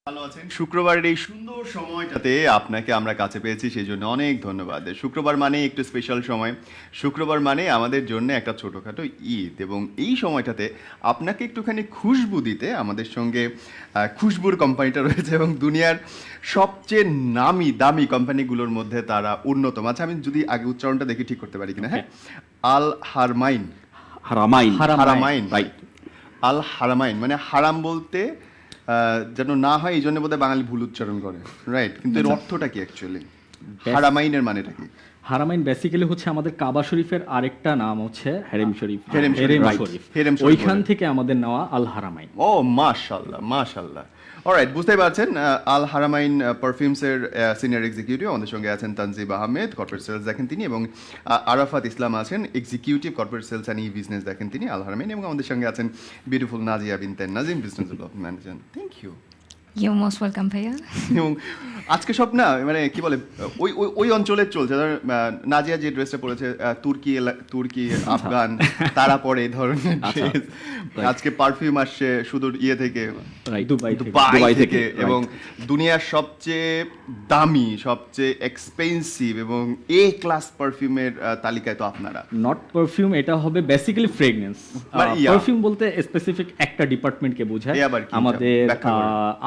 ভালো আছেন? শুক্রবারের এই সুন্দর সময়টাতে আপনাকে আমরা কাছে পেয়েছি, সেই জন্য অনেক ধন্যবাদ। শুক্রবার মানে একটু স্পেশাল সময়, শুক্রবার মানে আমাদের জন্য একটা ছোটোখাটো ঈদ, এবং এই সময়টাতে আপনাকে একটুখানি খুশবু দিতে আমাদের সঙ্গে খুশবুর কোম্পানিটা রয়েছে, এবং দুনিয়ার সবচেয়ে নামি দামি কোম্পানিগুলোর মধ্যে তারা অন্যতম। আচ্ছা, আমি যদি আগে উচ্চারণটা দেখি ঠিক করতে পারি কিনা। হ্যাঁ, আল হারমাইন। হারামাইন হারামাইন, রাইট। আল হারামাইন মানে হারাম বলতে যেন না হয়, এই জন্য বোধহয় বাঙালি ভুল উচ্চারণ করে, রাইট? কিন্তু এর অর্থটা কি অ্যাকচুয়ালি? হারামাইনের মানেটা কি? হারামাইন বেসিক্যালি হচ্ছে আমাদের কাবা শরীফের আরেকটা নাম হচ্ছে হেরেম শরীফ। হেরেম শরীফ। হেরেম শরীফ ওইখান বলে। থেকে আমাদের নেওয়া আল হারামাইন। ও মাশাআল্লাহ, মাশাআল্লাহ। অলরাইট, বুঝতেই পারছেন, আল হারামাইন পারফিউমসের সিনিয়র এক্সিকিউটিভ আমাদের সঙ্গে আছেন তানজিব আহমেদ, কর্পোরেট সেলস দেখেন তিনি, এবং আরাফাত ইসলাম আছেন executive corporate sales and e business দেখেন তিনি, আল হারামাইন, এবং আমাদের সঙ্গে আছেন beautiful Nazia Binten Nazim, business development manager. Thank you. You most welcome ভাইয়া। এবং আজকে সব না মানে কি বলে ওই ওই ওই অঞ্চলে চলছে, ধর নাজিয়া যে ড্রেসটা পরেছে তুর্কি আফগান তারা পরে এই ধরনের ড্রেস। আজকে পারফিউম আসছে সুদূর ইয়ে থেকে, দুবাই থেকে, এবং দুনিয়ার সবচেয়ে দামি সবচেয়ে এক্সপেন্সিভ এবং এ ক্লাস পারফিউমের তালিকায় তো আপনারা। নট পারফিউম, এটা হবে বেসিক্যালি ফ্রেগনেন্স। পারফিউম বলতে স্পেসিফিক একটা ডিপার্টমেন্টকে বোঝায়। আমাদের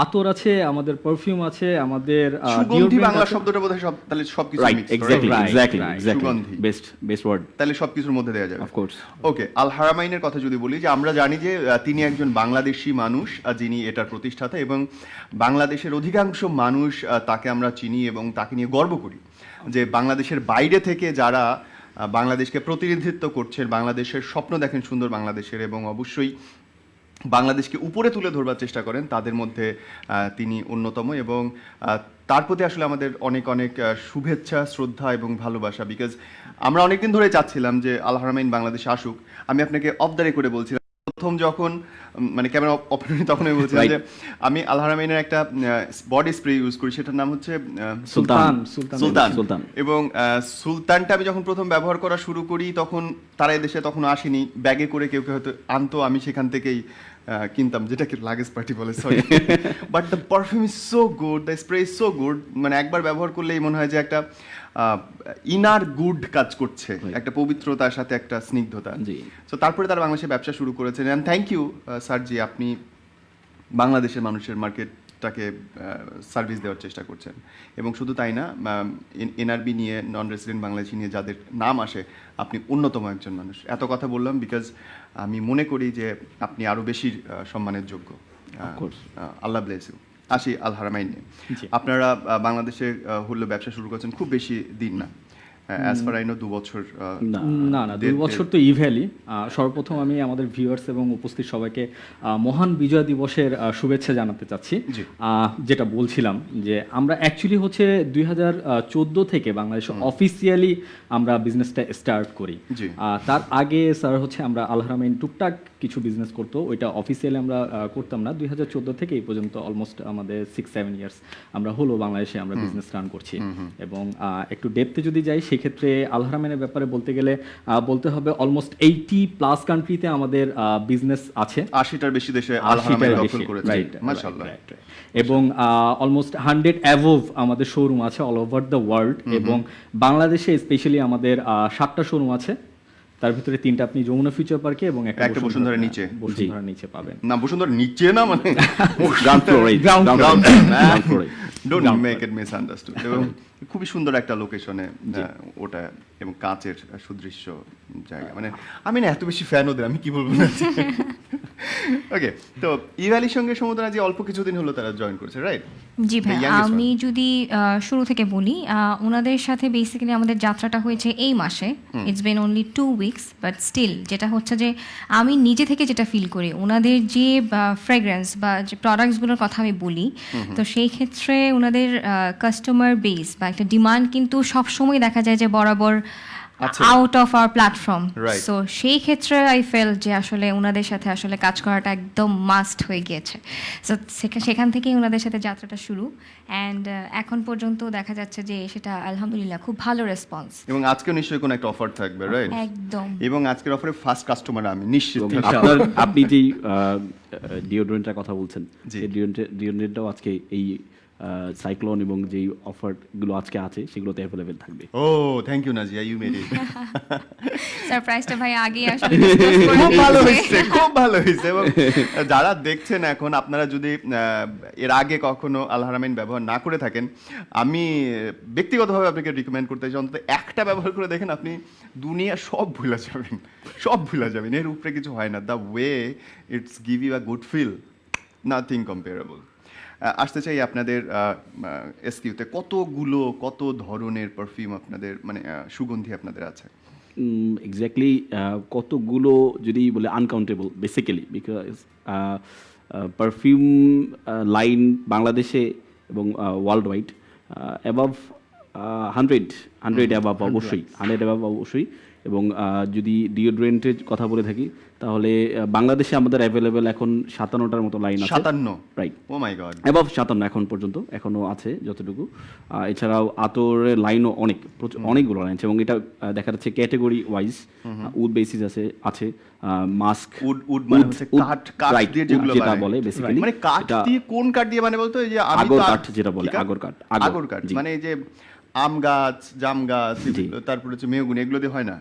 আতর আছে, আমাদের পারফিউম আছে, আমাদের সুগন্ধি বাংলা শব্দটা বোধহয় সব, তাহলে সবকিছু মিক্স, সুগন্ধি বেস্ট ওয়ার্ড, তাহলে সবকিছুর মধ্যে দেওয়া যাবে। Of course. ওকে, আল হারামাইনের কথা যদি বলি, যে আমরা জানি যে তিনি একজন বাংলাদেশি মানুষ, যিনি এটার প্রতিষ্ঠাতা, এবং বাংলাদেশের অধিকাংশ মানুষ তাকে আমরা চিনি এবং তাকে নিয়ে গর্ব করি, যে বাংলাদেশের বাইরে থেকে যারা বাংলাদেশকে প্রতিনিধিত্ব করছেন, বাংলাদেশের স্বপ্ন দেখেন সুন্দর বাংলাদেশের, এবং অবশ্যই বাংলাদেশকে উপরে তুলে ধরবার চেষ্টা করেন, তাদের মধ্যে তিনি অন্যতম, এবং তার প্রতি আসলে আমাদের অনেক অনেক শুভেচ্ছা, শ্রদ্ধা এবং ভালোবাসা। বিকজ আমরা অনেকদিন ধরে চাচ্ছিলাম যে আল হারামাইন বাংলাদেশে আসুক। আমি আপনাকে অফ দ্য রেকর্ডে বলছিলাম, প্রথম যখন মানে ক্যামেরা অপারেটর, তখন আমি বলছিলাম যে আমি আল হারামাইনের একটা বডি স্প্রে ইউজ করি, সেটার নাম হচ্ছে সুলতান, এবং সুলতানটা আমি যখন প্রথম ব্যবহার করা শুরু করি, তখন তারা এদেশে তখন আসেনি, ব্যাগে করে কেউ কেউ হয়তো আনতো, আমি সেখান থেকেই কিনতাম, যেটাকে লাগেজ পার্টি বলে, sorry. But the perfume is so good, the spray is so good, মানে একবার ব্যবহার করলেই মনে হয় যে একটা ইনার গুড কাজ করছে, একটা পবিত্রতার সাথে একটা স্নিগ্ধতা। তো তারপরে তারা বাংলাদেশে ব্যবসা শুরু করেছেন, অ্যান্ড থ্যাংক ইউ স্যারজি, আপনি বাংলাদেশের মানুষের মার্কেটটাকে সার্ভিস দেওয়ার চেষ্টা করছেন। এবং শুধু তাই না, এনআরবি নিয়ে, নন রেসিডেন্ট বাংলাদেশি নিয়ে যাদের নাম আসে, আপনি অন্যতম একজন মানুষ। এত কথা বললাম বিকজ আমি মনে করি যে আপনি আরও বেশি সম্মানের যোগ্য। আল্লাহ ব্লেস ইউ। আসি আল হারামাইন নিয়ে। আপনারা বাংলাদেশে হলো ব্যবসা শুরু করেছেন খুব বেশি দিন না, অ্যাজ ফার আই নো 2 বছর। না 2 বছর তো ইভ্যালি। সর্বপ্রথম আমি আমাদের ভিউয়ার্স এবং উপস্থিত সবাইকে মহান বিজয় দিবসের শুভেচ্ছা জানাতে চাচ্ছি। যেটা বলছিলাম যে আমরা অ্যাকচুয়ালি হচ্ছে 2014 থেকে বাংলাদেশে অফিসিয়ালি আমরা বিজনেসটা স্টার্ট করি। তার আগে স্যার হচ্ছে আমরা আল হারামাইন টুকটাক কিছু বিজনেস করতো, ওইটা অফিসিয়ালি আমরা করতাম না। 2014 থেকে এই পর্যন্ত অলমোস্ট আমাদের 6-7 ইয়ার্স আমরা হলো বাংলাদেশে আমরা বিজনেস রান করছি। এবং একটু ডেপথে যদি যাই, সেক্ষেত্রে আল হারামাইনের ব্যাপারে বলতে গেলে বলতে হবে অলমোস্ট 80+ কান্ট্রিতে আমাদের বিজনেস আছে। 80টার বেশি দেশে আল হারামাইন দখল করেছে, মাশাআল্লাহ। এবং অলমোস্ট 100 অ্যাবোভ আমাদের শোরুম আছে অল ওভার দ্য ওয়ার্ল্ড, এবং বাংলাদেশে স্পেশালি আমাদের 7টা শোরুম আছে। তার ভিতরে 3টা আপনি যমুনা ফিউচার পার্কে এবং একটা বসুন্ধরা নিচে পাবেন। না, বসুন্ধরা নিচে না, মানে গ্রাউন্ড ফ্লোরে। Don't make it misunderstood. এবং খুবই সুন্দর একটা লোকেশনে ওটা, এবং কাঁচের সুদৃশ্য জায়গা। মানে আমি না এত বেশি ফ্যান ওদের, আমি কি বলবো না। ওকে, তো ইভ্যালির সঙ্গে সমুদ্র যে অল্প কিছুদিন হলো তারা জয়েন করেছে, রাইট? জি ভাই, আমি যদি শুরু থেকে বলি, ওনাদের সাথে বেসিক্যালি আমাদের যাত্রাটা হয়েছে এই মাসে। It's been only 2 weeks, but still যেটা হচ্ছে যে আমি নিজে থেকে যেটা ফিল করি, ওনাদের যে ফ্রেগ্রেন্স বা যে প্রোডাক্টসগুলোর কথা আমি বলি, তো সেই ক্ষেত্রে ওনাদের কাস্টমার বেস বা একটা ডিমান্ড কিন্তু সবসময় দেখা যায় যে বরাবর আচ্ছা। Out of our platform. Right. So সেই ক্ষেত্রে আই ফেল যে আসলে ওনাদের সাথে আসলে কাজ করাটা একদম মাস্ট হয়ে গিয়েছে। সো সেখান থেকেই ওনাদের সাথে যাত্রাটা শুরু, অ্যান্ড এখন পর্যন্ত দেখা যাচ্ছে যে সেটা আলহামদুলিল্লাহ খুব ভালো রেসপন্স। এবং আজকেও নিশ্চয়ই কোনো একটা অফার থাকবে, রাইট? একদম। এবং আজকের অফারে ফার্স্ট কাস্টমার আমি নিশ্চিত এবং থাকবো। আপনি যেই ডিওড্রেন্টের কথা বলছেন, জি। এই ডিওড্রেন্টটাও আজকে এই সাইক্লোন এবং যেই অফারগুলো আজকে আছে সেগুলোতে অ্যাভেলেবেল থাকবে। Oh thank you Nazia, you made it. সারপ্রাইজটা ভাই আগে আসলে discuss করে খুব ভালো দিয়েছে। হয়েছে, খুব ভালো হয়েছে। এবং যারা দেখছেন এখন, আপনারা যদি এর আগে কখনো আল হারামাইন ব্যবহার না করে থাকেন, আমি ব্যক্তিগতভাবে আপনাকে রিকমেন্ড করতে চাই অন্তত একটা ব্যবহার করে দেখেন, আপনি দুনিয়া সব ভুলে যাবেন, সব ভুলে যাবেন। এর উপরে কিছু হয় না। The way it's give you a good feel, nothing comparable. আসতে চাই আপনাদের এসকিউতে কত ধরনের পারফিউম আপনাদের, মানে সুগন্ধি আপনাদের আছে? এক্স্যাক্টলি কতগুলো যদি বলে uncountable basically, because perfume line বাংলাদেশে এবং ওয়ার্ল্ড ওয়াইড অ্যাবাভ 100 অ্যাবাভ অবশ্যই, 100 অ্যাবাভ অবশ্যই। এবং যদি ডিওড্রেন্টের কথা বলে থাকি তাহলে বাংলাদেশে আমাদের অ্যাভেলেবেল এখন 57টার মতো লাইন আছে। 57? রাইট। ও মাই গড। অ্যাবাভ 57 এখন পর্যন্ত এখনও আছে যতটুকু। এছাড়াও আতরের লাইনও অনেকগুলো লাইন আছে এবং এটা দেখা যাচ্ছে ক্যাটেগরি ওয়াইজ উড বেসিস আছে মাস্ক উড মানে হচ্ছে কাঠ দিয়ে যেগুলো যেটা বানায়। বলে বেসিক্যালি, মানে কাঠ দিয়ে, কোন কাঠ দিয়ে মানে বলতো? এই যে আমি আগর তো কাঠ যেটা বলে, আগর কাঠ। আগর কাঠ মানে এই যে আম গাছ, জাম গাছ, তারপর হচ্ছে মেহগুনি, এগুলো দিয়ে হয় না?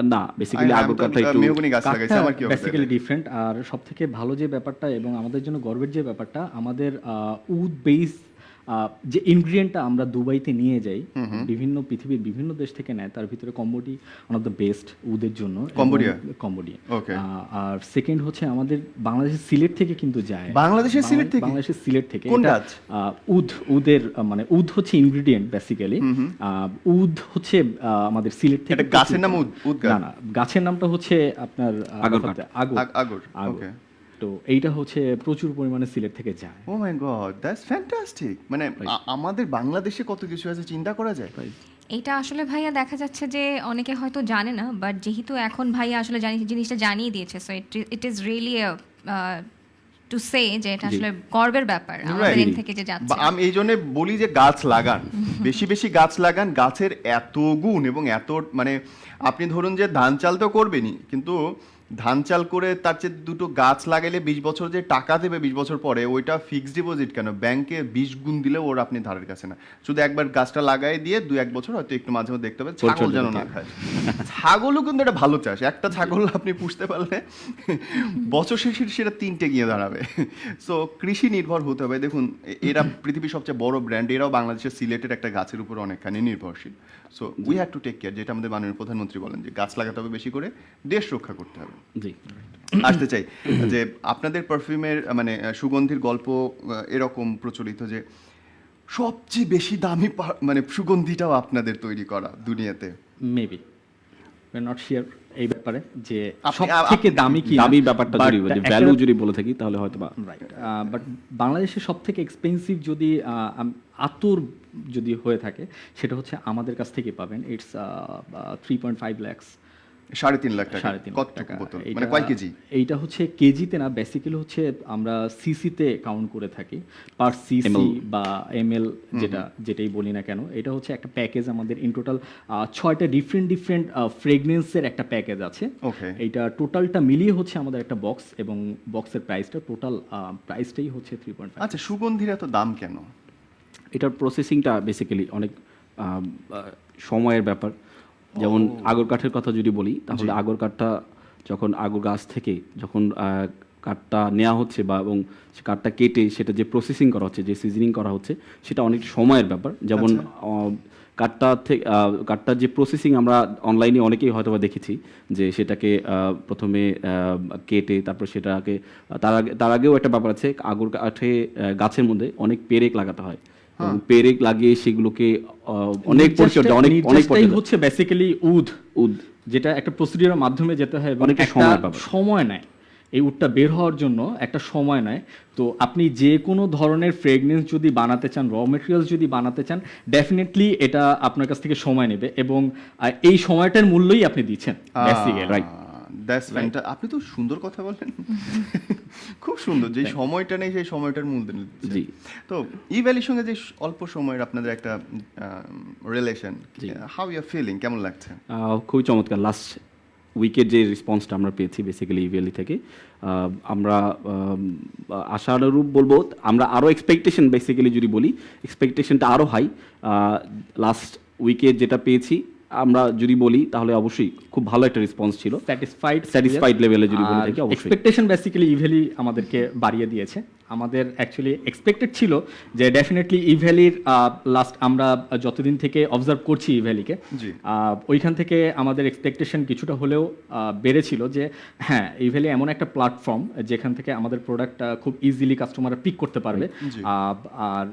না, বেসিক্যালি আগর কাঠটা একটু মেহগুনি গাছ লাগাইছে, আমার কি হবে? Basically different. আর সবথেকে ভালো যে ব্যাপারটা এবং আমাদের জন্য গর্বের যে ব্যাপারটা, আমাদের উড বেস যে ইনগ্রিডিয়েন্টটা আমরা দুবাইতে নিয়ে যাই, পৃথিবীর বিভিন্ন দেশ থেকে নেয়, তার ভিতরে কম্বোডি ওয়ান অফ দ্য বেস্ট উদের জন্য। কম্বোডিয়া? ওকে। আর সেকেন্ড হচ্ছে আমাদের বাংলাদেশের সিলেট থেকে কিন্তু যায়। বাংলাদেশের সিলেট থেকে? বাংলাদেশের সিলেট থেকে। কোন এটা, গাছ? উদের মানে উদ হচ্ছে ইনগ্রিডিয়েন্ট বেসিক্যালি। উদ হচ্ছে আমাদের সিলেট থেকে। এটা গাছের নাম উদ গাছ? না না, গাছের নামটা হচ্ছে আপনার আগর কাঠ। আগর। ওকে। তো এইটা হচ্ছে প্রচুর পরিমাণে সিলেট থেকে যায়। ও মাই গড, দ্যাটস ফ্যান্টাস্টিক। মানে আমাদের বাংলাদেশে কত কিছু আছে, চিন্তা করা যায়। এটা আসলে ভাইয়া দেখা যাচ্ছে যে অনেকে হয়তো জানে না, বাট যেহেতু এখন ভাইয়া আসলে জিনিসটা জানিয়ে দিয়েছে, so it is really to say যে এটা আসলে গর্বের ব্যাপার আমাদের এখান থেকে যে যাচ্ছে। আমি এই জন্য বলি যে গাছ লাগান, বেশি বেশি গাছ লাগান। গাছের এত গুণ এবং এত, মানে আপনি ধরুন যে ধান চাল তো করবেনই, কিন্তু ধান চাল করে তার চেয়ে দুটো গাছ লাগাইলে 20 বছর যে টাকা দেবে 20 বছর পরে, ওইটা ফিক্সড ডিপোজিট কেন, ব্যাংকে 20 গুণ দিলেও ওর আপনি ধারের কাছে না। শুধু একবার গাছটা লাগাই দিয়ে 2-1 বছর হয়তো একটু মাঝে মধ্যে দেখতে হবে, ছাগল যেন না খায়। ছাগলও কিন্তু একটা ভালো চাষ। একটা ছাগল আপনি পুষতে পারলে বছর শেষে সেটা 3টে গিয়ে দাঁড়াবে। সো কৃষি নির্ভর হতে হবে। দেখুন, এরা পৃথিবীর সবচেয়ে বড় ব্র্যান্ড, এরাও বাংলাদেশের সিলেটের একটা গাছের উপর অনেকখানি নির্ভরশীল। So we have to take care, যেটা আমাদের মাননীয় প্রধানমন্ত্রী বলেন যে গাছ লাগাতে হবে বেশি করে, দেশ রক্ষা করতে হবে। জি। আসতে চাই যে আপনাদের পারফিউমের মানে সুগন্ধির গল্প এরকম প্রচলিত যে সবচেয়ে বেশি দামি মানে সুগন্ধিটাও আপনাদের তৈরি করা দুনিয়াতে। মেবি নট শিওর এই ব্যাপারে যে আপনি- সবথেকে দামি কি, দামি ব্যাপারটা যদি ভ্যালু যদি বলে থাকি তাহলে হয়তো বা রাইট। বাট বাংলাদেশের সব থেকে এক্সপেন্সিভ যদি আতর যদি হয়ে থাকে, সেটা হচ্ছে আমাদের কাছ থেকে পাবেন। ইটস 3.5 lakhs, 3.5 লাখ টাকা। 3.5 কত টাকা। বোতল, এইটা- মানে কয় কেজি? এইটা হচ্ছে কেজিতে না, বেসিক্যালি হচ্ছে আমরা সিসিতে কাউন্ট করে থাকি, পার সিসি বা এমএল, যেটাই বলি না কেন। এটা হচ্ছে একটা প্যাকেজ আমাদের ইন টোটাল 6টা ডিফারেন্ট ফ্রেগনেন্সের একটা প্যাকেজ আছে। Okay. এইটা টোটালটা মিলিয়ে হচ্ছে আমাদের একটা বক্স, এবং বক্সের প্রাইসটা টোটাল প্রাইসটাই হচ্ছে 3.5। আচ্ছা, সুগন্ধির এত দাম কেন? এটার প্রসেসিংটা বেসিক্যালি অনেক সময়ের ব্যাপার। যেমন আগর কাঠের কথা যদি বলি তাহলে আগর কাঠটা যখন আগর গাছ থেকে যখন কাঠটা নেওয়া হচ্ছে বা এবং সে কাঠটা কেটে সেটা যে প্রসেসিং করা হচ্ছে, যে সিজনিং করা হচ্ছে, সেটা অনেক সময়ের ব্যাপার। যেমন কাঠটার যে প্রসেসিং আমরা অনলাইনে অনেকেই হয়তো বা দেখেছি যে সেটাকে প্রথমে কেটে তারপর সেটাকে তার আগেও একটা ব্যাপার আছে, আগর কাঠে গাছের মধ্যে অনেক পেরেক লাগাতে হয়। পেরেক লাগিয়ে সেগুলোকে অনেক পরিচর্যা, অনেক হচ্ছে বেসিক্যালি উদ, যেটা একটা প্রসিডিউরের মাধ্যমে যেতে হয়, অনেকটা সময় পাবে। সময় নেয়। এই উডটা বের হওয়ার জন্য একটা সময় নেয়। তো আপনি যে কোনো ধরনের ফ্রেগনেন্স যদি বানাতে চান, র মেটেরিয়ালস যদি বানাতে চান, ডেফিনেটলি এটা আপনার কাছ থেকে সময় নেবে, এবং এই সময়টার মূল্যই আপনি দিচ্ছেন বেসিক্যালি। রাইট। দ্যাটস ফ্যান্টা, আপনি তো সুন্দর কথা বলেন, খুব সুন্দর। যে সময়টা নেই সেই সময়টার মূল্য দিচ্ছেন। জি। তো ই ভ্যালির সঙ্গে যে অল্প সময়ের আপনাদের একটা relation, how you are feeling, কেমন লাগছে? খুবই চমৎকার। লাস্ট উইকের যে রেসপন্সটা আমরা পেয়েছি বেসিক্যালি ইভিএলি থেকে, আমরা আশানুরূপ বলবো, আমরা আরও এক্সপেকটেশন বেসিক্যালি যদি বলি, এক্সপেকটেশনটা আরও হাই। লাস্ট উইকে যেটা পেয়েছি আমরা যদি বলি তাহলে অবশ্যই খুব ভালো একটা রেসপন্স ছিল, স্যাটিসফাইড লেভেলে যদি বলি থাকি অবশ্যই। এক্সপেকটেশন বেসিক্যালি ইভ্যালি আমাদেরকে বাড়িয়ে দিয়েছে। আমাদের অ্যাকচুয়ালি এক্সপেক্টেড ছিল যে ডেফিনেটলি ইভ্যালির লাস্ট আমরা যতদিন থেকে অবজার্ভ করছি ইভ্যালিকে, জি। ওইখান থেকে আমাদের এক্সপেকটেশন কিছুটা হলেও বেড়েছিল যে হ্যাঁ, ইভ্যালি এমন একটা প্ল্যাটফর্ম যেখান থেকে আমাদের প্রোডাক্ট খুব ইজিলি কাস্টমাররা পিক করতে পারবে, জি। আর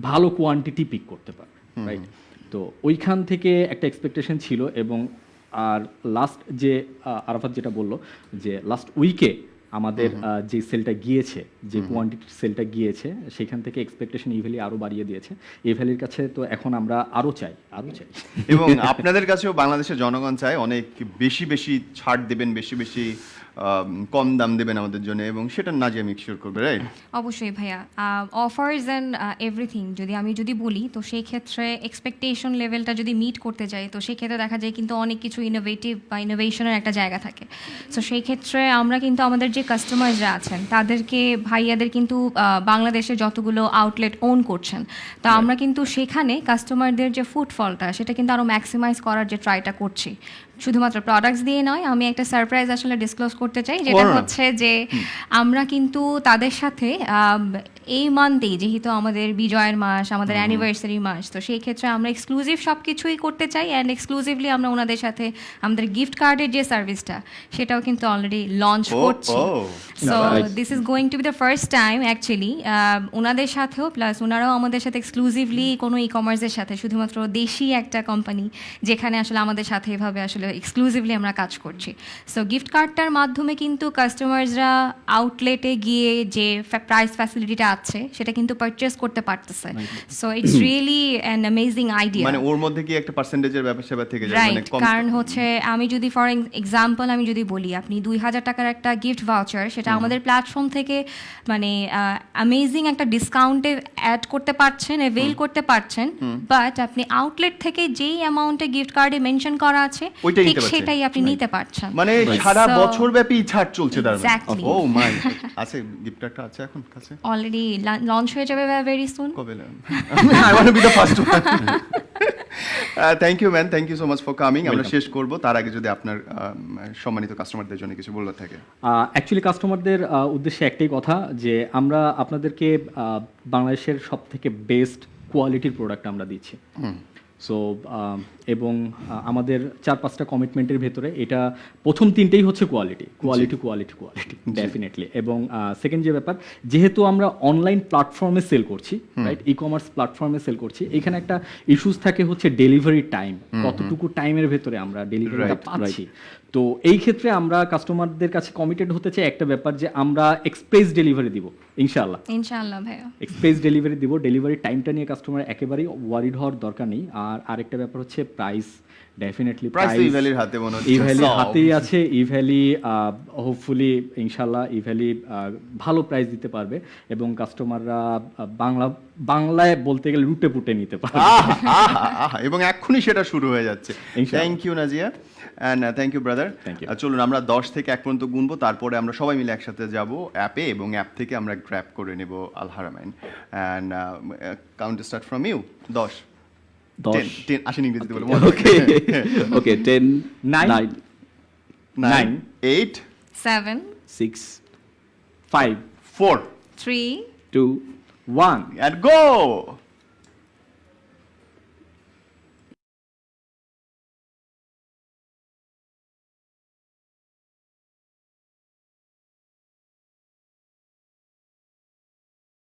ভালো কোয়ান্টিটি পিক করতে পারবে, রাইট? তো ওইখান থেকে একটা এক্সপেকটেশন ছিল। এবং আর লাস্ট যে আরাফাত যেটা বললো যে লাস্ট উইকে আমাদের যে সেলটা গিয়েছে, যে কোয়ান্টিটির সেলটা গিয়েছে, সেখান থেকে এক্সপেকটেশন ইভ্যালি আরও বাড়িয়ে দিয়েছে। ইভ্যালির কাছে তো এখন আমরা আরও চাই। এবং আপনাদের কাছেও বাংলাদেশের জনগণ চায় অনেক বেশি বেশি ছাড় দেবেন, বেশি বেশি কম দাম দেবেন আমাদের জন্য, এবং সেটা নাজিয়া মেক শিওর করবে, রাইট? অবশ্যই ভাইয়া, অফার্স অ্যান্ড এভরিথিং যদি বলি, তো সেই ক্ষেত্রে এক্সপেকটেশন লেভেলটা যদি মিট করতে যাই, তো সেই ক্ষেত্রে দেখা যায় কিন্তু অনেক কিছু ইনোভেটিভ বা ইনোভেশনের একটা জায়গা থাকে। সো সেই ক্ষেত্রে আমরা কিন্তু আমাদের যে কাস্টমাররা আছেন তাদেরকে, ভাইয়াদের কিন্তু বাংলাদেশে যতগুলো আউটলেট ওন করছেন, তো আমরা কিন্তু সেখানে কাস্টমারদের যে ফুটফলটা সেটা কিন্তু আরও ম্যাক্সিমাইজ করার যে ট্রাইটা করছি। শুধুমাত্র প্রোডাক্টস দিয়ে নয়, আমি একটা সারপ্রাইজ আসলে ডিসক্লোজ করতে চাই, যেটা হচ্ছে যে আমরা কিন্তু তাদের সাথে এই মান্থেই, যেহেতু আমাদের বিজয়ের মাস, আমাদের অ্যানিভার্সারি মাস, তো সেই ক্ষেত্রে আমরা এক্সক্লুসিভ সব কিছুই করতে চাই। অ্যান্ড এক্সক্লুসিভলি আমরা ওনাদের সাথে আমাদের গিফট কার্ডের যে সার্ভিসটা, সেটাও কিন্তু অলরেডি লঞ্চ করছি। So this is going to be the first time actually ওনাদের সাথেও, প্লাস ওনারাও আমাদের সাথে এক্সক্লুসিভলি কোনো ই কমার্সের সাথে, শুধুমাত্র দেশি একটা কোম্পানি যেখানে আসলে আমাদের সাথে এভাবে আসলে এক্সক্লুসিভলি আমরা কাজ করছি। সো গিফট কার্ডটার মাধ্যমে কিন্তু কাস্টমার্সরা আউটলেটে গিয়ে যে প্রাইস ফ্যাসিলিটিটা আছে সেটা কিন্তু পারচেস করতে পারতেছে। So it's really an amazing idea. মানে ওর মধ্যে কি একটা পার্সেন্টেজের ব্যাপার স্যাপার থেকে যায়, রাইট, কারণ হচ্ছে আমি যদি ফর এক্সাম্পল আমি যদি বলি, আপনি 2000 টাকার একটা গিফট ভাউচার, সেটা আমাদের প্ল্যাটফর্ম থেকে মানে অ্যামেজিং একটা ডিসকাউন্টে অ্যাড করতে পারছেন, অ্যাভেল করতে পারছেন, বাট আপনি আউটলেট থেকে যেই অ্যামাউন্টে গিফট কার্ডে মেনশন করা আছে ঠিক সেটাই আপনি নিতে পারছেন। মানে সারা বছর ব্যাপী ছাড় চলছে তার। Exactly. ও মাই, আছে গিফট কার্ডটা আছে এখন কাছে? অলরেডি লঞ্চ হয়ে যাবে ভেরি সুন। কবে? I want to be the first one. Thank you man, thank you so much for coming. আমরা শেষ করব, তার আগে যদি আপনার সম্মানিত কাস্টমারদের জন্য কিছু বলার থাকে। অ্যাকচুয়ালি কাস্টমারদের উদ্দেশ্যে একটাই কথা, যে আমরা আপনাদেরকে বাংলাদেশের সব থেকে বেস্ট কোয়ালিটির প্রোডাক্ট আমরা দিচ্ছি। সো এবং আমাদের 4-5টা কমিটমেন্টের ভেতরে এটা প্রথম 3টেই হচ্ছে কোয়ালিটি ডেফিনেটলি। এবং সেকেন্ড যে ব্যাপার, যেহেতু আমরা অনলাইন প্ল্যাটফর্মে সেল করছি, রাইট, ই কমার্স প্ল্যাটফর্মে সেল করছি, এখানে একটা ইস্যুস থাকে হচ্ছে ডেলিভারি টাইম, কতটুকু টাইমের ভেতরে আমরা ডেলিভারিটা পাচ্ছি। তো এই ক্ষেত্রে আমরা কাস্টমারদের কাছে কমিটেড হতে চাই একটা ব্যাপার, যে আমরা এক্সপ্রেস ডেলিভারি দিব ইনশাআল্লাহ ভাইয়া, এক্সপ্রেস ডেলিভারি দিব। ডেলিভারি টাইমটা নিয়ে কাস্টমার একেবারেই ওয়ারিড হওয়ার দরকার নেই। আর আরেকটা ব্যাপার হচ্ছে প্রাইস, ডেফিনেটলি প্রাইস ইভ্যালির হাতে মনে হচ্ছে, ইভ্যালি হাতেই আছে। ইভ্যালি হোপফুলি ইনশাআল্লাহ ইভ্যালি ভালো প্রাইস দিতে পারবে, এবং কাস্টমাররা বাংলায় বলতে গেলে রুটে পুটে নিতে পারবে। এবং এক্ষুনি সেটা শুরু হয়ে যাচ্ছে। Thank you Nazia, and thank you brother. চলুন আমরা 10 থেকে 1 পর্যন্ত গুনবো, তারপরে আমরা সবাই মিলে একসাথে যাব অ্যাপে, এবং অ্যাপ থেকে আমরা গ্র্যাব করে নেব Al Haramain. And count start from you. 10 আসেন ইংরেজিতে বলবো। ওকে 10 9 9 8 7 6 5 4 3 2 1 and go.